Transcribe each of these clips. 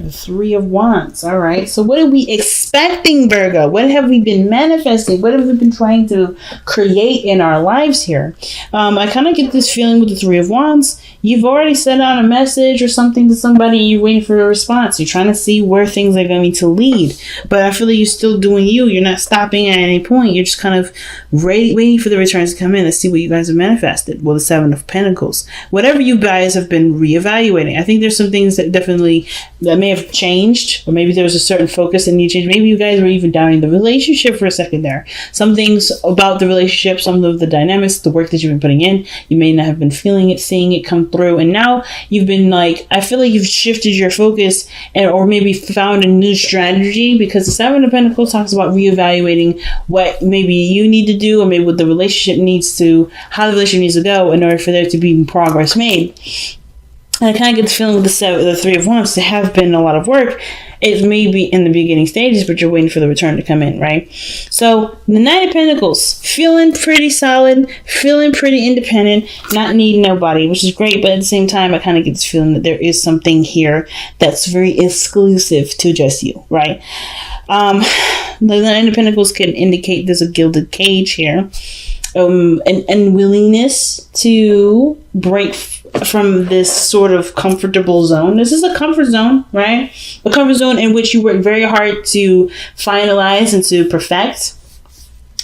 the Three of Wands. All right. So what are we expecting, Virgo? What have we been manifesting? What have we been trying to create in our lives here? I kind of get this feeling with the Three of Wands. You've already sent out a message or something to somebody. You're waiting for a response. You're trying to see where things are going to lead. But I feel like you're still doing you. You're not stopping at any point. You're just kind of waiting for the returns to come in. Let's see what you guys have manifested. Well, the Seven of Pentacles. Whatever you guys have been reevaluating. I think there's some things that may have changed, or maybe there was a certain focus that needed to change. Maybe you guys were even doubting the relationship for a second there. Some things about the relationship, some of the dynamics, the work that you've been putting in, you may not have been feeling it, seeing it come through, and now you've been I feel like you've shifted your focus or maybe found a new strategy, because the Seven of Pentacles talks about reevaluating what maybe you need to do, or maybe what the relationship how the relationship needs to go in order for there to be progress made. And I kind of get the feeling with the Three of Wands, there have been a lot of work. It may be in the beginning stages, but you're waiting for the return to come in, right? So the Knight of Pentacles, feeling pretty solid, feeling pretty independent, not needing nobody, which is great. But at the same time, I kind of get this feeling that there is something here that's very exclusive to just you, right? The Knight of Pentacles can indicate there's a gilded cage here. An unwillingness to break from this sort of comfortable zone. This is a comfort zone, right? A comfort zone in which you work very hard to finalize and to perfect.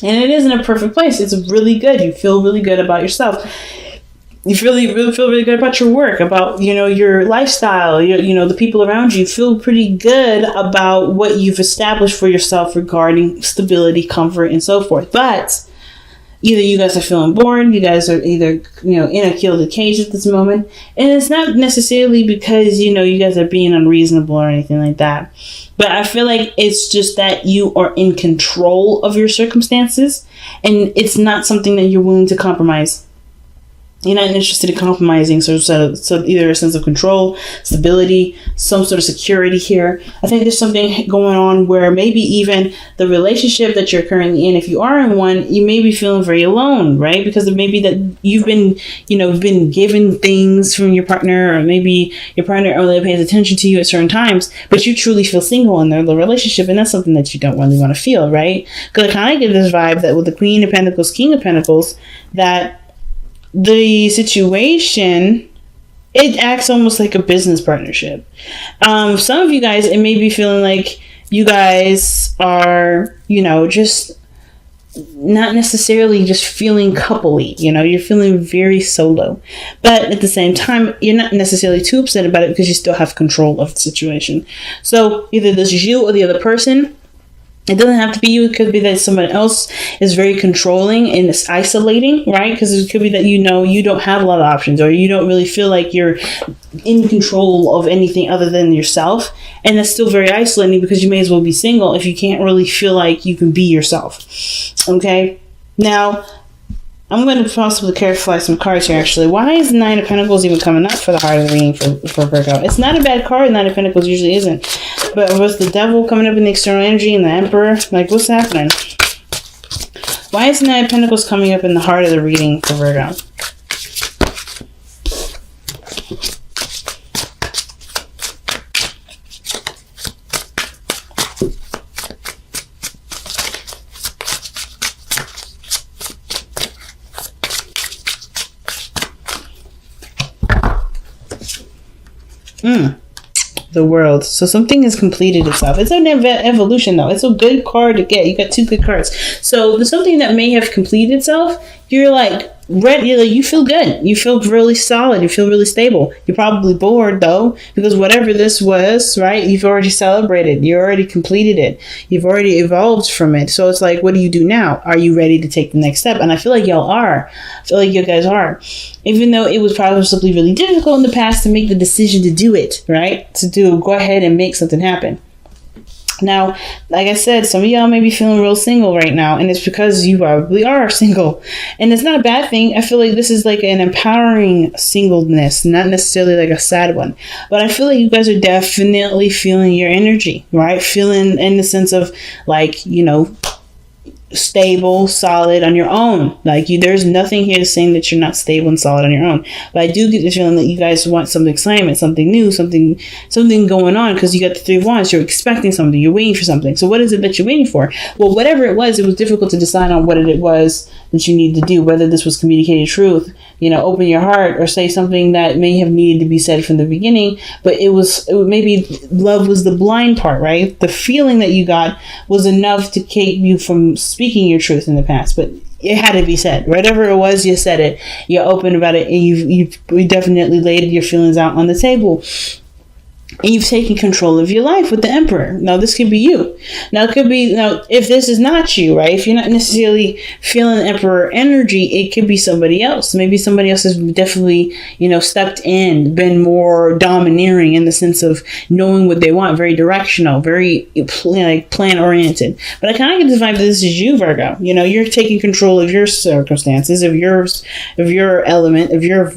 And it isn't a perfect place. It's really good. You feel really good about yourself. You feel really good about your work, about, your lifestyle, the people around you. You feel pretty good about what you've established for yourself regarding stability, comfort, and so forth. But either you guys are feeling bored, you guys are either, in a gilded cage at this moment. And it's not necessarily because, you guys are being unreasonable or anything like that. But I feel like it's just that you are in control of your circumstances, and it's not something that you're willing to compromise. You're not interested in compromising, so either a sense of control, stability, some sort of security here. I think there's something going on where maybe even the relationship that you're currently in, if you are in one, you may be feeling very alone, right? Because it may be that you've been, been given things from your partner, or maybe your partner only pays attention to you at certain times, but you truly feel single in the relationship, and that's something that you don't really want to feel, right? Because I kind of get this vibe that with the Queen of Pentacles, King of Pentacles, that the situation, it acts almost like a business partnership. Some of you guys, it may be feeling like you guys are, just not necessarily just feeling coupley. You're feeling very solo. But at the same time, you're not necessarily too upset about it because you still have control of the situation. So either this is you or the other person. It doesn't have to be you. It could be that someone else is very controlling and is isolating, right? Because it could be that you don't have a lot of options, or you don't really feel like you're in control of anything other than yourself. And that's still very isolating, because you may as well be single if you can't really feel like you can be yourself. Okay? Now, I'm going to possibly clarify some cards here, actually. Why is the Nine of Pentacles even coming up for the heart of the reading for Virgo? It's not a bad card. Nine of Pentacles usually isn't. But was the Devil coming up in the external energy and the Emperor? What's happening? Why is the Nine of Pentacles coming up in the heart of the reading for Virgo? The World. So something has completed itself. It's an evolution, though. It's a good card to get. You got two good cards. So there's something that may have completed itself. You're ready. You feel good. You feel really solid. You feel really stable. You're probably bored, though, because whatever this was, right, you've already celebrated. You already completed it. You've already evolved from it. So it's what do you do now? Are you ready to take the next step? And I feel like y'all are. I feel like you guys are. Even though it was probably really difficult in the past to make the decision to do it, right? Go ahead and make something happen. Now, like I said, some of y'all may be feeling real single right now, and it's because you probably are single. And it's not a bad thing. I feel like this is an empowering singleness, not necessarily a sad one. But I feel like you guys are definitely feeling your energy, right? Feeling in the sense of stable, solid on your own. Like there's nothing here saying that you're not stable and solid on your own. But I do get the feeling that you guys want some excitement, something new, something going on, because you got the Three of Wands. You're expecting something. You're waiting for something. So what is it that you're waiting for? Well, whatever it was difficult to decide on what it was that you need to do. Whether this was communicating truth, open your heart, or say something that may have needed to be said from the beginning. But maybe love was the blind part, right? The feeling that you got was enough to keep you from speaking your truth in the past, but it had to be said. Whatever it was, you said it. You're open about it, and you definitely laid your feelings out on the table. And you've taken control of your life with the Emperor. Now, this could be you. Now, if this is not you, right? If you're not necessarily feeling the Emperor energy, it could be somebody else. Maybe somebody else has definitely, stepped in, been more domineering in the sense of knowing what they want, very directional, very plan oriented. But I kind of get the vibe that this is you, Virgo. You're taking control of your circumstances, of your element, of your,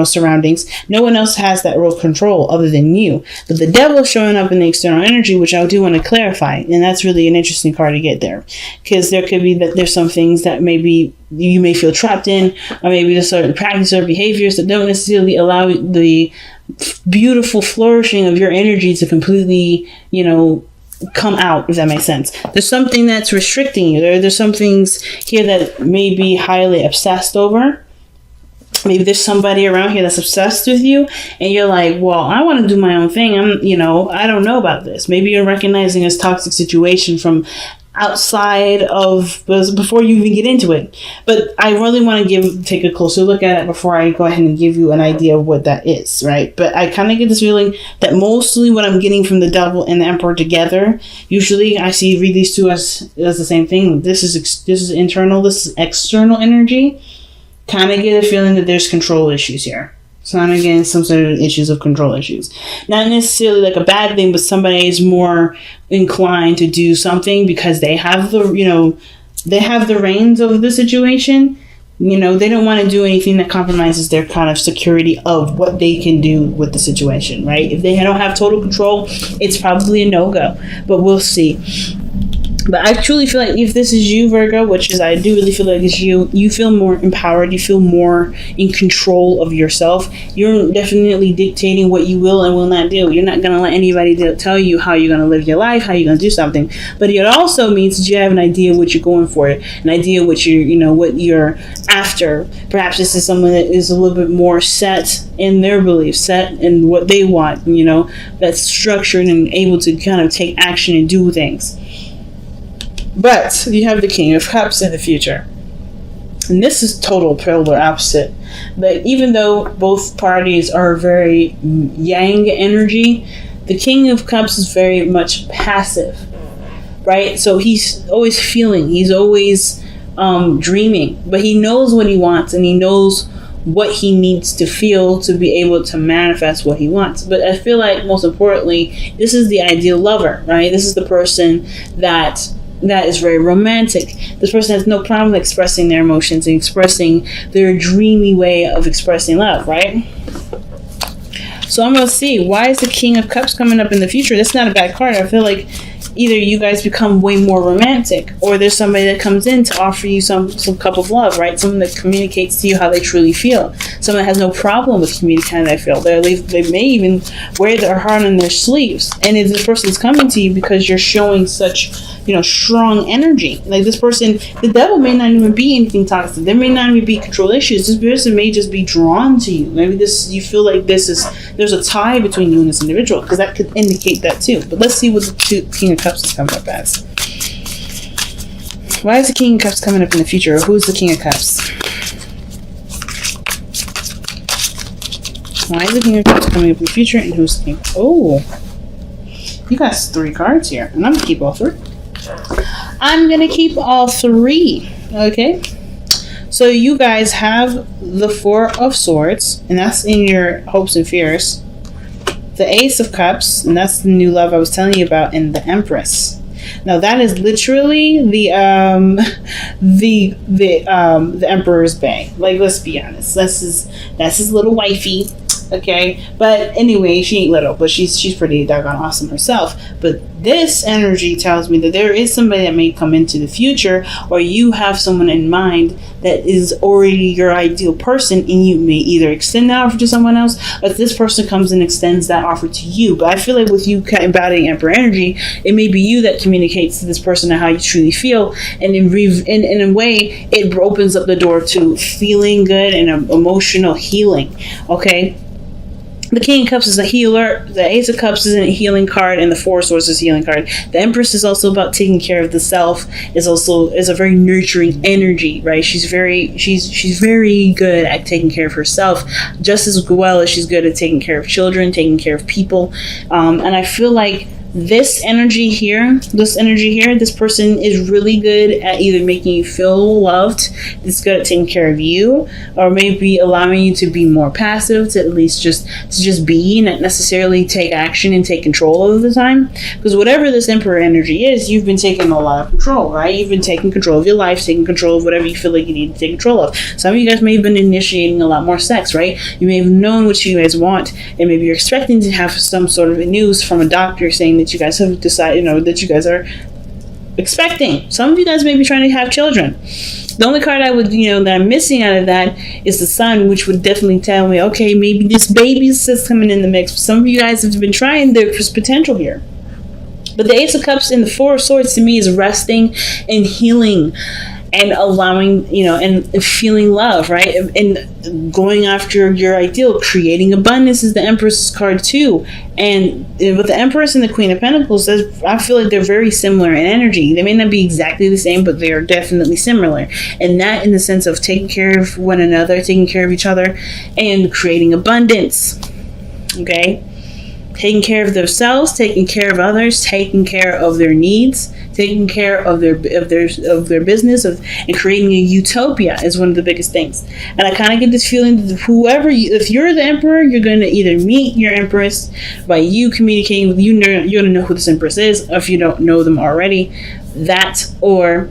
surroundings. No one else has that real control other than you. But the devil showing up in the external energy, which I do want to clarify, and that's really an interesting card to get there, because there could be that there's some things that maybe you may feel trapped in, or maybe there's certain practices or behaviors that don't necessarily allow the beautiful flourishing of your energy to completely, come out, if that makes sense. There's something that's restricting you. There's some things here that may be highly obsessed over. Maybe there's somebody around here that's obsessed with you, and you're like, well, I want to do my own thing. I don't know about this. Maybe you're recognizing this toxic situation from outside of, before you even get into it. But I really want to take a closer look at it before I go ahead and give you an idea of what that is, right? But I kind of get this feeling that mostly what I'm getting from the devil and the Emperor together, usually I read these two as the same thing. This is internal, this is external energy. Kind of get a feeling that there's control issues here. So I'm getting some sort of issues of control issues. Not necessarily like a bad thing, but somebody is more inclined to do something because they have the reins over the situation. They don't want to do anything that compromises their kind of security of what they can do with the situation, right? If they don't have total control, it's probably a no-go. But we'll see. But I truly feel like if this is you, Virgo, which is, I do really feel like it's you feel more empowered. You feel more in control of yourself. You're definitely dictating what you will and will not do. You're not going to let anybody tell you how you're going to live your life, how you're going to do something. But it also means that you have an idea what you're going for, an idea what what you're after. Perhaps this is someone that is a little bit more set in their beliefs, set in what they want, that's structured and able to kind of take action and do things. But you have the King of Cups in the future. And this is total polar opposite. But even though both parties are very yang energy, the King of Cups is very much passive, right? So he's always feeling, he's always dreaming, but he knows what he wants and he knows what he needs to feel to be able to manifest what he wants. But I feel like most importantly, this is the ideal lover, right? This is the person that is very romantic. This person has no problem expressing their emotions and expressing their dreamy way of expressing love, right? So I'm going to see, why is the King of Cups coming up in the future? That's not a bad card. I feel like either you guys become way more romantic, or there's somebody that comes in to offer you some cup of love, right? Someone that communicates to you how they truly feel. Someone that has no problem with communicating how they feel. They may even wear their heart on their sleeves. And if this person's coming to you because you're showing such, strong energy. Like this person, the devil may not even be anything toxic. There may not even be control issues. This person may just be drawn to you. Maybe you feel like there's a tie between you and this individual, because that could indicate that too. But let's see what the King of Cups is coming up as. Why is the King of Cups coming up in the future? Or who's the King of Cups? Why is the King of Cups coming up in the future, and who's the King? Oh, you got 3 cards here, and I'm gonna keep all 3. I'm gonna keep all 3. Okay. So you guys have the 4 of Swords, and that's in your hopes and fears. The Ace of Cups, and that's the new love I was telling you about, and the Empress. Now that is literally the Emperor's Bay. Like, let's be honest. That's his little wifey. Yes, okay. But anyway, she ain't little, but she's pretty doggone awesome herself. But this energy tells me that there is somebody that may come into the future, or you have someone in mind that is already your ideal person, and you may either extend that offer to someone else, or this person comes and extends that offer to you. But I feel like with you embodying Emperor energy, it may be you that communicates to this person how you truly feel, and in a way, it opens up the door to feeling good and emotional healing. Okay. The King of Cups is a healer. The Ace of Cups is a healing card, and the Four of Swords is a healing card. The Empress is also about taking care of the self. Is a very nurturing energy, right? She's very good at taking care of herself, just as well as she's good at taking care of children, taking care of people. And I feel like this energy here, this person is really good at either making you feel loved, it's good at taking care of you, or maybe allowing you to be more passive, to at least just be, not necessarily take action and take control all of the time. Because whatever this Emperor energy is, you've been taking a lot of control, right? You've been taking control of your life, taking control of whatever you feel like you need to take control of. Some of you guys may have been initiating a lot more sex, right? You may have known what you guys want, and maybe you're expecting to have some sort of news from a doctor saying that you guys have decided, that you guys are expecting. Some of you guys may be trying to have children. The only card I would, that I'm missing out of that is the Sun, which would definitely tell me, okay, maybe this baby's just coming in the mix. Some of you guys have been trying, there's potential here. But the Ace of Cups and the Four of Swords to me is resting and healing, and allowing, and feeling love, right? And going after your ideal, creating abundance is the Empress card too. And with the Empress and the Queen of Pentacles, I feel like they're very similar in energy. They may not be exactly the same, but they are definitely similar. And that in the sense of taking care of one another, taking care of each other, and creating abundance. Okay? Taking care of themselves, taking care of others, taking care of their needs, taking care of their business, and creating a utopia is one of the biggest things. And I kind of get this feeling that if you're the Emperor, you're going to either meet your Empress by you communicating with you're going to know who this Empress is, if you don't know them already. That, or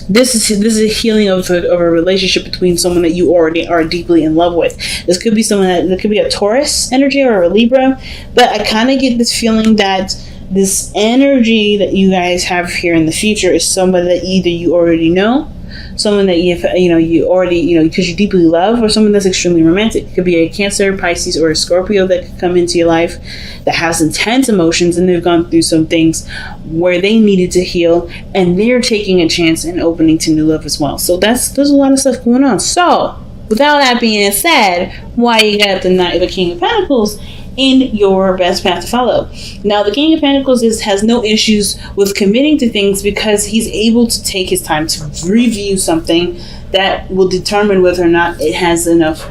this is a healing of a relationship between someone that you already are deeply in love with. This could be someone that could be a Taurus energy or a Libra, but I kind of get this feeling that this energy that you guys have here in the future is someone that either you already know, someone that you already because you deeply love, or someone that's extremely romantic. It could be a Cancer, Pisces, or a Scorpio that could come into your life that has intense emotions, and they've gone through some things where they needed to heal, and they're taking a chance and opening to new love as well. So there's a lot of stuff going on. So without that being said, why you got the King of Pentacles in your best path to follow. Now, the King of Pentacles has no issues with committing to things because he's able to take his time to review something that will determine whether or not it has enough,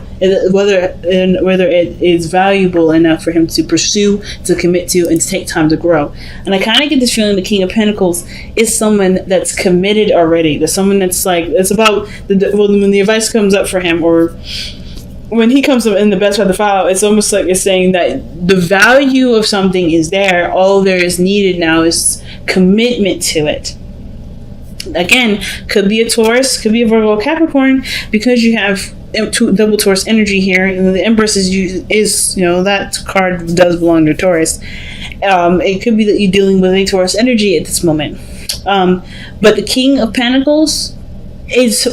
whether it is valuable enough for him to pursue, to commit to, and to take time to grow. And I kind of get this feeling the King of Pentacles is someone that's committed already. There's someone that's like, it's about when the advice comes up for him, or when he comes up in the best path to follow, it's almost like it's saying that the value of something is there. All there is needed now is commitment to it. Again, could be a Taurus, could be a Virgo, Capricorn, because you have double Taurus energy here. And the Empress is that card does belong to Taurus. It could be that you're dealing with a Taurus energy at this moment. But the King of Pentacles is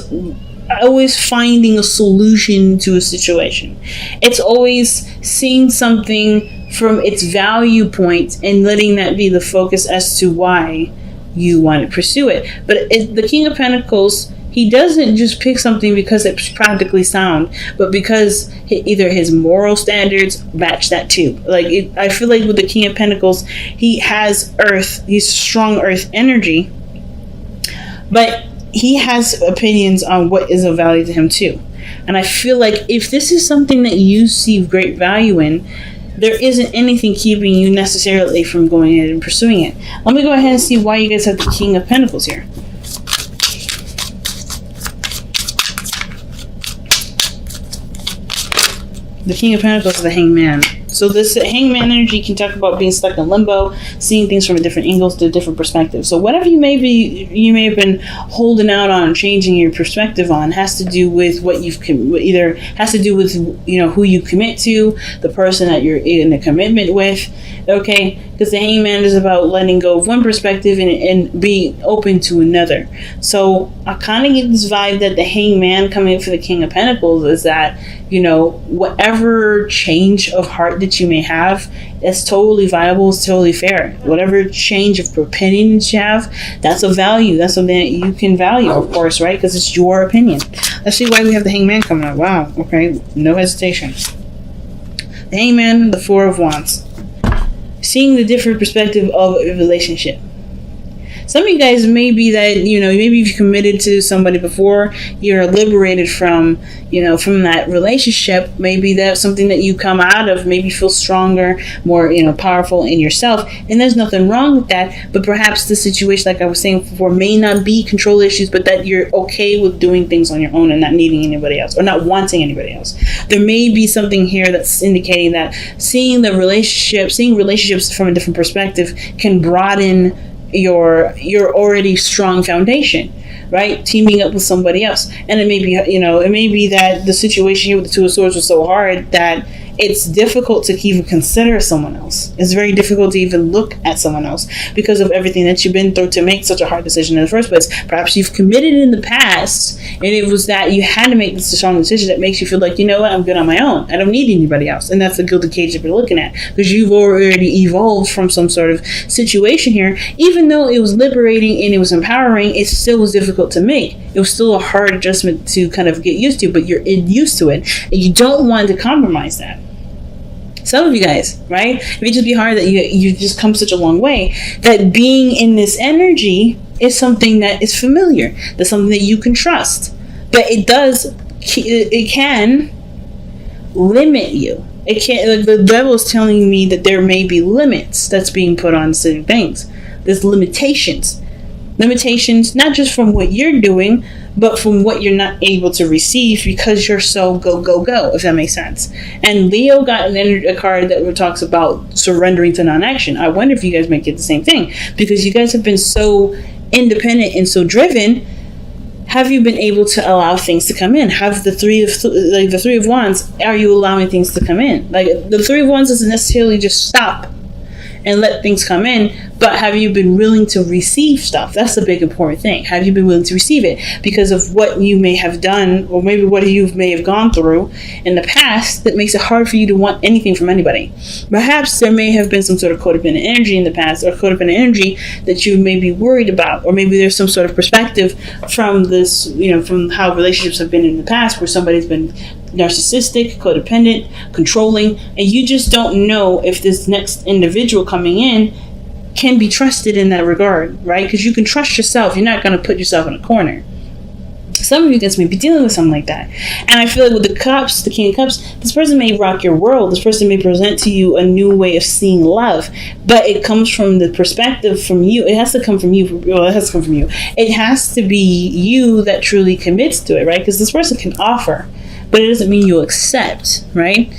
always finding a solution to a situation. It's always seeing something from its value point and letting that be the focus as to why you want to pursue it. But the King of Pentacles, he doesn't just pick something because it's practically sound, but because either his moral standards match that too. I feel like with the King of Pentacles, he has earth, he's strong earth energy, but he has opinions on what is of value to him too. And I feel like if this is something that you see great value in, there isn't anything keeping you necessarily from going ahead and pursuing it. Let me go ahead and see why you guys have the King of Pentacles here. The King of Pentacles is the Hanged Man. So this hangman energy can talk about being stuck in limbo, seeing things from a different angles to a different perspective. So whatever you may have been holding out on, changing your perspective on, has to do with what you've either has to do with who you commit to, the person that you're in a commitment with. Okay, because the hangman is about letting go of one perspective and being open to another. So I kind of get this vibe that the hangman coming for the King of Pentacles is that, whatever change of heart that you may have, it's totally viable, it's totally fair. Whatever change of opinion that you have, that's a value. That's something that you can value, of course, right? Because it's your opinion. Let's see why we have the hangman coming up. Wow, okay, no hesitation. The hangman, the Four of Wands. Seeing the different perspective of a relationship. Some of you guys may be that, maybe you've committed to somebody before, you're liberated from that relationship. Maybe that's something that you come out of, maybe feel stronger, more, powerful in yourself. And there's nothing wrong with that. But perhaps the situation, like I was saying before, may not be control issues, but that you're okay with doing things on your own and not needing anybody else or not wanting anybody else. There may be something here that's indicating that seeing relationships from a different perspective can broaden your already strong foundation, right? Teaming up with somebody else. And it may be that the situation here with the Two of Swords was so hard that it's difficult to even consider someone else. It's very difficult to even look at someone else because of everything that you've been through to make such a hard decision in the first place. Perhaps you've committed in the past and it was that you had to make this strong decision that makes you feel like, I'm good on my own. I don't need anybody else. And that's the gilded cage that you're looking at, because you've already evolved from some sort of situation here. Even though it was liberating and it was empowering, it still was difficult to make. It was still a hard adjustment to kind of get used to, but you're used to it and you don't want to compromise that. Some of you guys, right? It may just be hard that you just come such a long way that being in this energy is something that is familiar. That's something that you can trust. But it can limit you. It can't. The devil is telling me that there may be limits that's being put on certain things. There's limitations. Limitations, not just from what you're doing, but from what you're not able to receive because you're so go, go, go, if that makes sense. And Leo got a card that talks about surrendering to non-action. I wonder if you guys might get the same thing, because you guys have been so independent and so driven. Have you been able to allow things to come in? Have the Three of Wands, are you allowing things to come in? Like the Three of Wands doesn't necessarily just stop and let things come in, but have you been willing to receive stuff? That's the big important thing. Have you been willing to receive it because of what you may have done, or maybe what you may have gone through in the past that makes it hard for you to want anything from anybody? Perhaps there may have been some sort of codependent energy in the past, or codependent energy that you may be worried about, or maybe there's some sort of perspective from this, from how relationships have been in the past where somebody's been narcissistic, codependent, controlling, and you just don't know if this next individual coming in can be trusted in that regard, right? Because you can trust yourself. You're not going to put yourself in a corner. Some of you guys may be dealing with something like that. And I feel like with the Cups, the King of Cups, this person may rock your world. This person may present to you a new way of seeing love, but it comes from the perspective from you. It has to come from you. Well, it has to come from you. It has to be you that truly commits to it, right? Because this person can offer, but it doesn't mean you'll accept, right?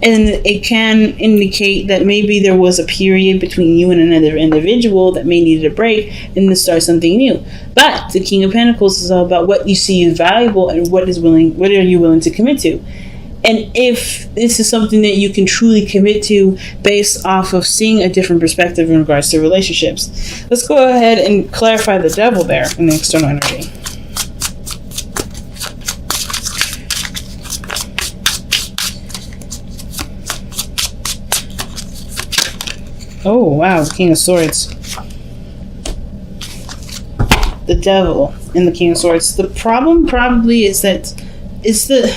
And it can indicate that maybe there was a period between you and another individual that may need a break and to start something new. But the King of Pentacles is all about what you see is valuable and what are you willing to commit to. And if this is something that you can truly commit to based off of seeing a different perspective in regards to relationships. Let's go ahead and clarify the devil there in the external energy. Oh, wow, the King of Swords. The devil and the King of Swords. The problem probably is that it's the...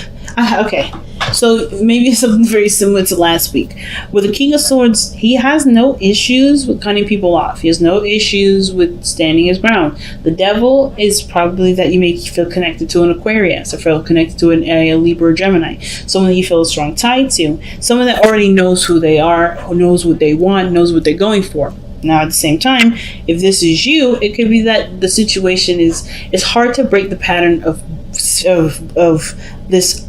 okay, so maybe it's something very similar to last week. With the King of Swords, he has no issues with cutting people off. He has no issues with standing his ground. The devil is probably that you may feel connected to an Aquarius, or feel connected to a Libra or Gemini. Someone that you feel a strong tie to. Someone that already knows who they are, who knows what they want, knows what they're going for. Now, at the same time, if this is you, it could be that the situation is, it's hard to break the pattern of this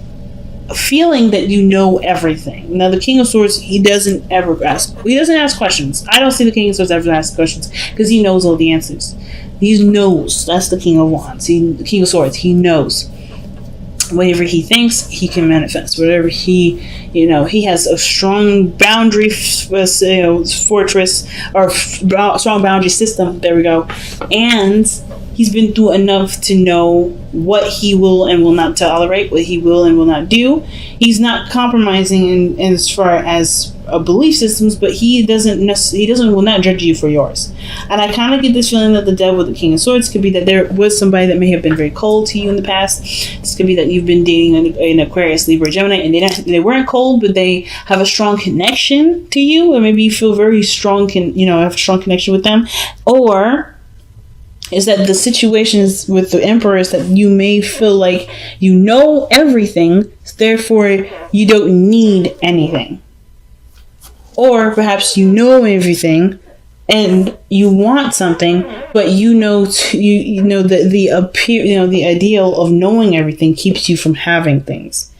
feeling that you know everything. Now, the King of Swords, he doesn't ask questions. I don't see the King of Swords ever ask questions because he knows all the answers. He knows. That's the King of Wands. The King of Swords, he knows. Whatever he thinks, he can manifest. Whatever he has a strong boundary fortress or strong boundary system. There we go. And he's been through enough to know what he will and will not tolerate, what he will and will not do. He's not compromising in as far as belief systems, but he will not judge you for yours. And I kind of get this feeling that the devil with the King of Swords could be that there was somebody that may have been very cold to you in the past. This could be that you've been dating an Aquarius, Libra, Gemini, and they weren't cold, but they have a strong connection to you, or maybe you feel very strong, have a strong connection with them, or is that the situations with the Emperors that you may feel like you know everything, therefore you don't need anything. Or perhaps you know everything and you want something, but the ideal of knowing everything keeps you from having things.